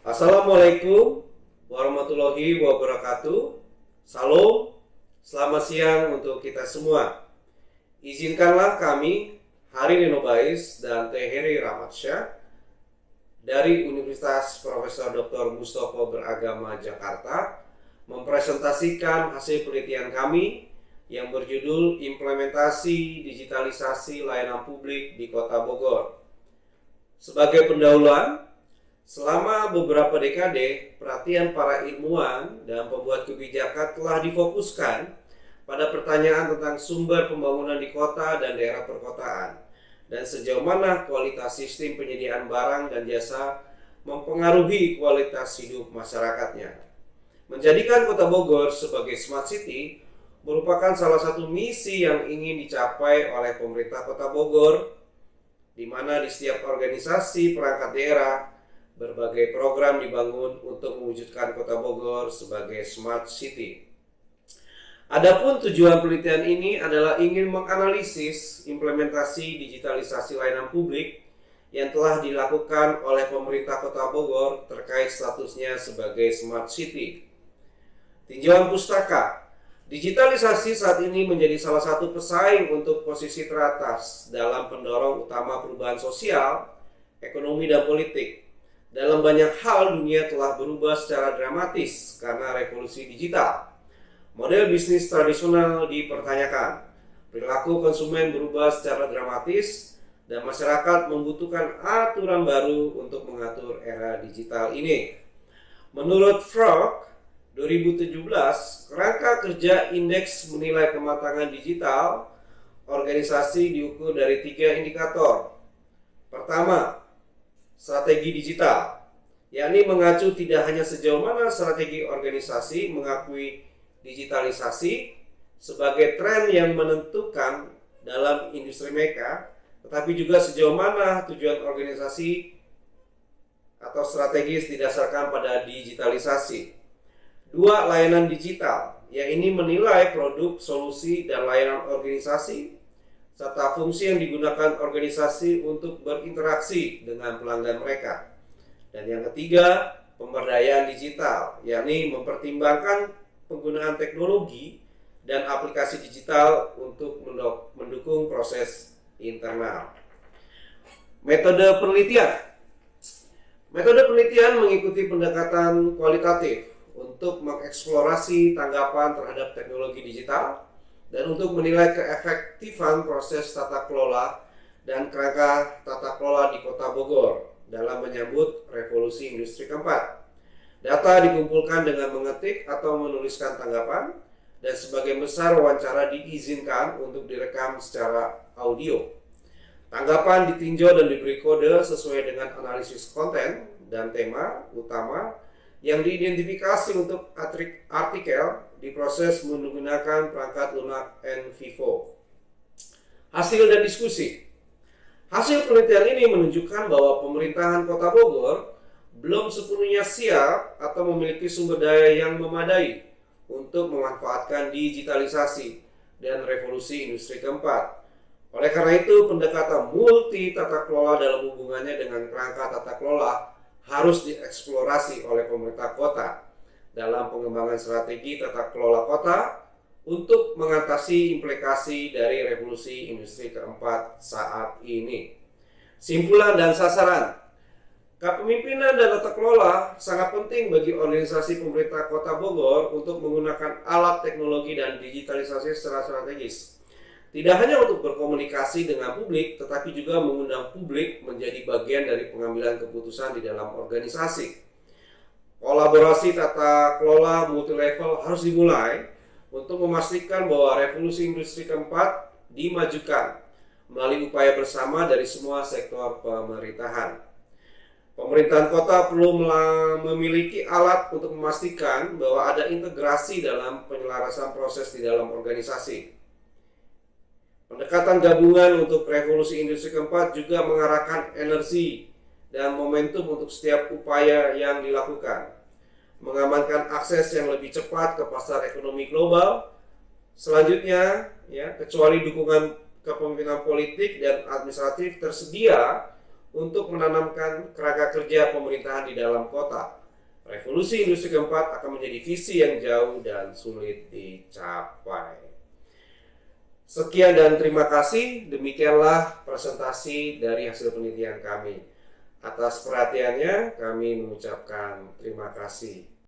Assalamualaikum warahmatullahi wabarakatuh. Salam, selamat siang untuk kita semua. Izinkanlah kami, Hari Nino Bais dan Teh Heri Rahmatsyah dari Universitas Profesor Dr. Mustofa Beragama Jakarta mempresentasikan hasil penelitian kami yang berjudul Implementasi Digitalisasi Layanan Publik di Kota Bogor. Sebagai pendahuluan, selama beberapa dekade, perhatian para ilmuwan dan pembuat kebijakan telah difokuskan pada pertanyaan tentang sumber pembangunan di kota dan daerah perkotaan, dan sejauh mana kualitas sistem penyediaan barang dan jasa mempengaruhi kualitas hidup masyarakatnya. Menjadikan Kota Bogor sebagai Smart City merupakan salah satu misi yang ingin dicapai oleh pemerintah Kota Bogor, di mana di setiap organisasi perangkat daerah berbagai program dibangun untuk mewujudkan Kota Bogor sebagai Smart City. Adapun tujuan penelitian ini adalah ingin menganalisis implementasi digitalisasi layanan publik yang telah dilakukan oleh pemerintah Kota Bogor terkait statusnya sebagai Smart City. Tinjauan pustaka. Digitalisasi saat ini menjadi salah satu pesaing untuk posisi teratas dalam pendorong utama perubahan sosial, ekonomi, dan politik. Dalam banyak hal, dunia telah berubah secara dramatis karena revolusi digital. Model bisnis tradisional dipertanyakan, perilaku konsumen berubah secara dramatis, dan masyarakat membutuhkan aturan baru untuk mengatur era digital ini. Menurut Frog, 2017, kerangka kerja indeks menilai kematangan digital organisasi diukur dari 3 indikator. Pertama, strategi digital, yakni mengacu tidak hanya sejauh mana strategi organisasi mengakui digitalisasi sebagai tren yang menentukan dalam industri mereka, tetapi juga sejauh mana tujuan organisasi atau strategis didasarkan pada digitalisasi. 2. Layanan digital, yakni menilai produk, solusi, dan layanan organisasi serta fungsi yang digunakan organisasi untuk berinteraksi dengan pelanggan mereka. Dan yang ketiga, pemberdayaan digital, yakni mempertimbangkan penggunaan teknologi dan aplikasi digital untuk mendukung proses internal. Metode penelitian. Metode penelitian mengikuti pendekatan kualitatif untuk mengeksplorasi tanggapan terhadap teknologi digital dan untuk menilai keefektifan proses tata kelola dan kerangka tata kelola di Kota Bogor dalam menyambut revolusi industri keempat. Data dikumpulkan dengan mengetik atau menuliskan tanggapan, dan sebagian besar wawancara diizinkan untuk direkam secara audio. Tanggapan ditinjau dan diberi kode sesuai dengan analisis konten dan tema utama yang diidentifikasi untuk artikel diproses menggunakan perangkat lunak and vivo. Hasil dan diskusi. Hasil penelitian ini menunjukkan bahwa pemerintahan Kota Bogor belum sepenuhnya siap atau memiliki sumber daya yang memadai untuk memanfaatkan digitalisasi dan revolusi industri keempat. Oleh karena itu, pendekatan multi tata kelola dalam hubungannya dengan kerangka tata kelola harus dieksplorasi oleh pemerintah kota dalam pengembangan strategi tata kelola kota untuk mengatasi implikasi dari revolusi industri keempat saat ini. Simpulan dan sasaran. Kepemimpinan dan tata kelola sangat penting bagi organisasi pemerintah Kota Bogor untuk menggunakan alat teknologi dan digitalisasi secara strategis. Tidak hanya untuk berkomunikasi dengan publik, tetapi juga mengundang publik menjadi bagian dari pengambilan keputusan di dalam organisasi. Kolaborasi tata kelola multilevel harus dimulai untuk memastikan bahwa revolusi industri keempat dimajukan melalui upaya bersama dari semua sektor pemerintahan. Pemerintahan kota perlu memiliki alat untuk memastikan bahwa ada integrasi dalam penyelarasan proses di dalam organisasi. Pendekatan gabungan untuk revolusi industri keempat juga mengarahkan energi dan momentum untuk setiap upaya yang dilakukan. Mengamankan akses yang lebih cepat ke pasar ekonomi global. Selanjutnya, kecuali dukungan kepemimpinan politik dan administratif tersedia untuk menanamkan kerangka kerja pemerintahan di dalam kota. Revolusi industri keempat akan menjadi visi yang jauh dan sulit dicapai. Sekian dan terima kasih. Demikianlah presentasi dari hasil penelitian kami. Atas perhatiannya, kami mengucapkan terima kasih.